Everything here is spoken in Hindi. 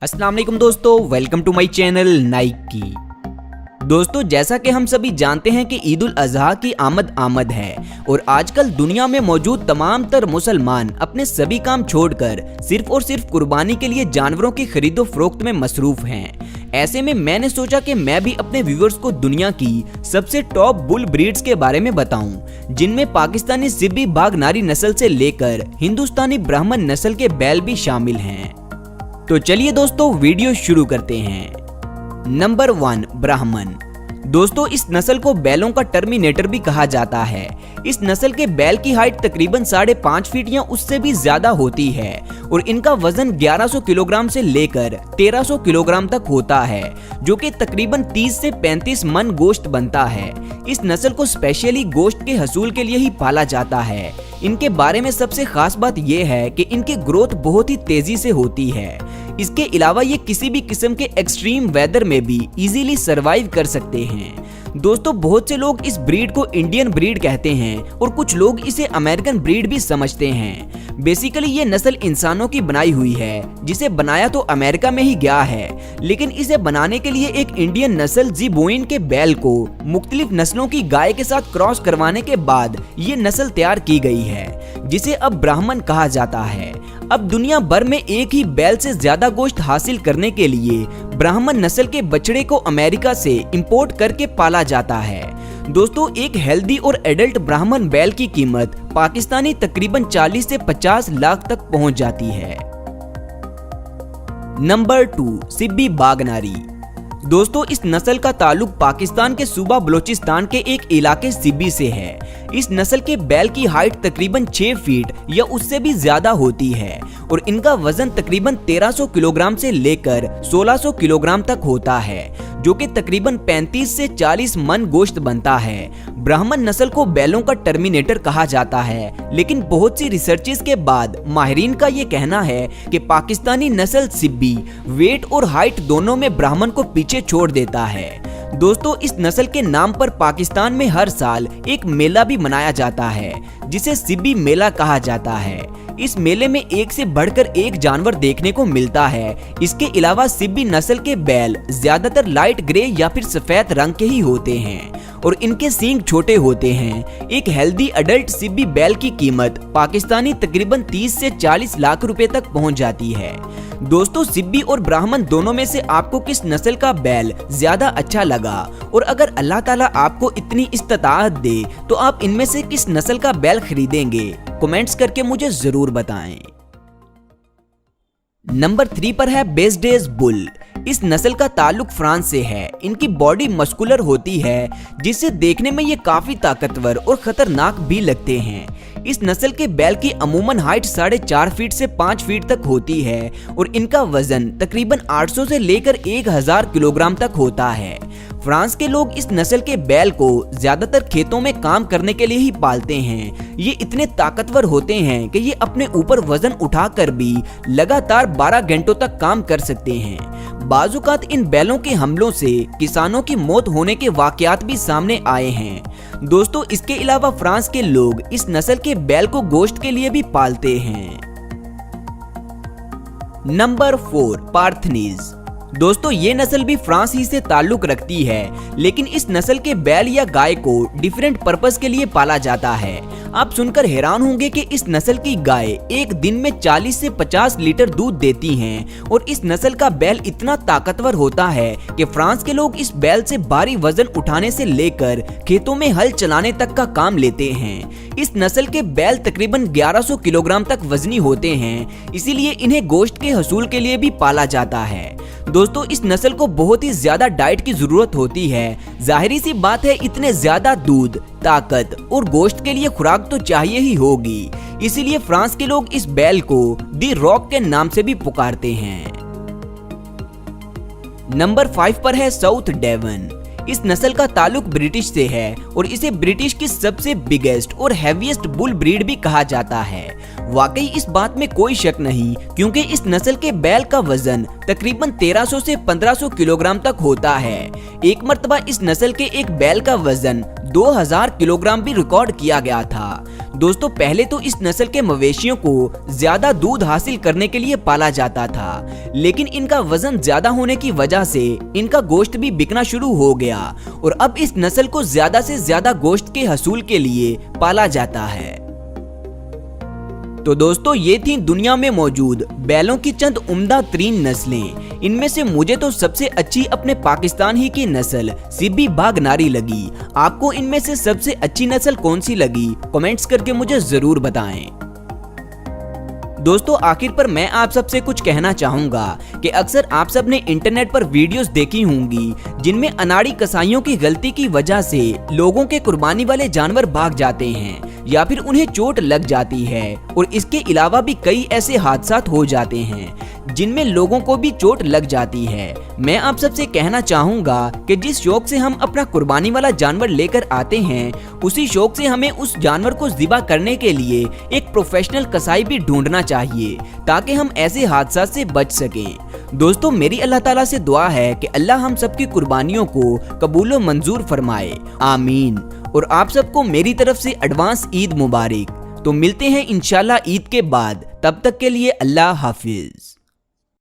अस्सलाम वालेकुम दोस्तों, welcome to my channel Naik की। दोस्तों, जैसा कि हम सभी जानते हैं कि ईद उल अजहा की आमद है और आजकल दुनिया में मौजूद तमाम तर मुसलमान अपने सभी काम छोड़कर सिर्फ और सिर्फ कुर्बानी के लिए जानवरों की खरीदो फरोख्त में मसरूफ हैं। ऐसे में मैंने सोचा कि मैं भी अपने व्यूअर्स को दुनिया की सबसे टॉप बुल ब्रीड्स के बारे में बताऊं, जिनमें पाकिस्तानी सिब्बी बाघनारी नस्ल से लेकर हिंदुस्तानी ब्राह्मण नस्ल के बैल भी शामिल हैं। तो चलिए दोस्तों, वीडियो शुरू करते हैं। नंबर 1, ब्राह्मण। दोस्तों, इस नस्ल को बैलों का टर्मिनेटर भी कहा जाता है। इस नस्ल के बैल की हाइट तकरीबन 5.5 फीट या उससे भी ज्यादा होती है और इनका वजन 1100 किलोग्राम से लेकर 1300 किलोग्राम तक होता है, जो कि तकरीबन 30 से 35 मन गोश्त बनता है। इस नस्ल को स्पेशली गोश्त के हसूल के लिए ही पाला जाता है। इनके बारे में सबसे खास बात यह है कि इनकी ग्रोथ बहुत ही तेजी से होती है। इसके अलावा ये किसी भी किस्म के एक्सट्रीम वेदर में भी इजीली सरवाइव कर सकते हैं। दोस्तों, बहुत से लोग इस ब्रीड को इंडियन ब्रीड कहते हैं और कुछ लोग इसे अमेरिकन ब्रीड भी समझते हैं। बेसिकली ये नस्ल इंसानों की बनाई हुई है, जिसे बनाया तो अमेरिका में ही गया है, लेकिन इसे बनाने के लिए एक इंडियन नस्ल ज़िबोइन के बैल को मुख्तलिफ नस्लों की गाय के साथ क्रॉस करवाने के बाद ये नस्ल तैयार की गई है, जिसे अब ब्राह्मण कहा जाता है। अब दुनिया भर में एक ही बैल से ज्यादा गोश्त हासिल करने के लिए ब्राह्मण नस्ल के बछड़े को अमेरिका से इंपोर्ट करके पाला जाता है। दोस्तों, एक हेल्दी और एडल्ट ब्राह्मण बैल की कीमत पाकिस्तानी तकरीबन 40 से 50 लाख तक पहुंच जाती है। नंबर 2, सिब्बी बाघनारी। दोस्तों, इस नस्ल का ताल्लुक पाकिस्तान के सूबा बलोचिस्तान के एक इलाके सिब्बी से है। इस नस्ल के बैल की हाइट तकरीबन 6 फीट या उससे भी ज्यादा होती है और इनका वजन तकरीबन 1300 किलोग्राम से लेकर 1600 किलोग्राम तक होता है, जो कि तकरीबन 35 से 40 मन गोश्त बनता है। ब्राह्मण नस्ल को बैलों का टर्मिनेटर कहा जाता है, लेकिन बहुत सी रिसर्चेस के बाद माहिरीन का ये कहना है कि पाकिस्तानी नस्ल सिब्बी वेट और हाइट दोनों में ब्राह्मण को पीछे छोड़ देता है। दोस्तों, इस नस्ल के नाम पर पाकिस्तान में हर साल एक मेला भी मनाया जाता है, जिसे सिब्बी मेला कहा जाता है। इस मेले में एक से बढ़कर एक जानवर देखने को मिलता है। इसके अलावा सिब्बी नस्ल के बैल ज्यादातर लाइट ग्रे या फिर सफेद रंग के ही होते हैं और इनके सींग छोटे होते हैं। एक हेल्दी अडल्ट सिब्बी बैल की कीमत पाकिस्तानी तकरीबन 30 से 40 लाख रुपए तक पहुंच जाती है। दोस्तों, सिब्बी और ब्राह्मण दोनों में से आपको किस नस्ल का बैल ज्यादा अच्छा लगा, और अगर अल्लाह ताला आपको इतनी इस्ताअत दे तो आप इनमें से किस नस्ल का बैल खरीदेंगे? कमेंट्स करके मुझे जरूर बताएं। नंबर 3 पर है बेस्डेज बुल। इस नस्ल का ताल्लुक फ्रांस से है। इनकी बॉडी मस्कुलर होती है, जिससे देखने में ये काफी ताकतवर और खतरनाक भी लगते हैं। इस नस्ल के बैल की अमूमन हाइट 4.5 फीट से 5 फीट तक होती है और इनका वजन तकरीबन 800 से लेकर 1000 किलोग्राम तक होता है। फ्रांस के लोग इस नस्ल के बैल को ज्यादातर खेतों में काम करने के लिए ही पालते हैं। ये इतने ताकतवर होते हैं कि ये अपने ऊपर वजन उठाकर भी लगातार 12 घंटों तक काम कर सकते हैं। बाजुकात इन बैलों के हमलों से किसानों की मौत होने के वाकयात भी सामने आए हैं। दोस्तों, इसके अलावा फ्रांस के लोग इस नस्ल के बैल को गोश्त के लिए भी पालते हैं। नंबर 4, पार्थनीज। दोस्तों, ये नस्ल भी फ्रांस ही से ताल्लुक रखती है, लेकिन इस नस्ल के बैल या गाय को डिफरेंट पर्पस के लिए पाला जाता है। आप सुनकर हैरान होंगे कि इस नस्ल की गाय एक दिन में 40 से 50 लीटर दूध देती हैं और इस नस्ल का बैल इतना ताकतवर होता है कि फ्रांस के लोग इस बैल से भारी वजन उठाने से लेकर खेतों में हल चलाने तक का काम लेते हैं। इस नस्ल के बैल तकरीबन 1100 किलोग्राम तक वजनी होते हैं, इसीलिए इन्हें गोश्त के हसूल के लिए भी पाला जाता है। दोस्तों, इस नस्ल को बहुत ही ज्यादा डाइट की जरूरत होती है। जाहिर सी बात है, इतने ज्यादा दूध, ताकत और गोश्त के लिए खुराक तो चाहिए ही होगी, इसीलिए फ्रांस के लोग इस बैल को दी रॉक के नाम से भी पुकारते हैं। नंबर 5 पर है साउथ डेवन। इस नस्ल का ताल्लुक ब्रिटिश से है और इसे ब्रिटिश की सबसे बिगेस्ट और हैवीएस्ट बुल ब्रीड भी कहा जाता है। वाकई इस बात में कोई शक नहीं, क्योंकि इस नस्ल के बैल का वजन तकरीबन 1300 से 1500 किलोग्राम तक होता है। एक मर्तबा इस नस्ल के एक बैल का वजन 2000 किलोग्राम भी रिकॉर्ड किया गया था। दोस्तों, पहले तो इस नस्ल के मवेशियों को ज्यादा दूध हासिल करने के लिए पाला जाता था, लेकिन इनका वजन ज्यादा होने की वजह से इनका गोश्त भी बिकना शुरू हो गया और अब इस नस्ल को ज्यादा से ज्यादा गोश्त के हसूल के लिए पाला जाता है। तो दोस्तों, ये थी दुनिया में मौजूद बैलों की चंद उम्दा तरीन नस्लें। इनमें से मुझे तो सबसे अच्छी अपने पाकिस्तान ही की नस्ल सिब्बी बाघनारी लगी। आपको इनमें से सबसे अच्छी नस्ल कौन सी लगी, कमेंट्स करके मुझे जरूर बताएं। दोस्तों, आखिर पर मैं आप सबसे कुछ कहना चाहूंगा कि अक्सर आप सब ने इंटरनेट पर वीडियोस देखी होंगी जिनमें अनाड़ी कसाईयों की गलती की वजह से लोगों के कुर्बानी वाले जानवर भाग जाते हैं या फिर उन्हें चोट लग जाती है, और इसके अलावा भी कई ऐसे हादसात हो जाते हैं जिनमें लोगों को भी चोट लग जाती है। मैं आप सबसे कहना चाहूंगा कि जिस शौक से हम अपना कुर्बानी वाला जानवर लेकर आते हैं, उसी शौक से हमें उस जानवर को ज़िबा करने के लिए एक प्रोफेशनल कसाई भी ढूंढना चाहिए ताकि हम ऐसे हादसा से बच सकें। दोस्तों, मेरी अल्लाह ताला से दुआ है कि अल्लाह हम सबकी कुर्बानियों को कबूल व मंजूर फरमाए, आमीन। और आप सबको मेरी तरफ से एडवांस ईद मुबारक। तो मिलते हैं इंशाल्लाह ईद के बाद, तब तक के लिए अल्लाह हाफिज।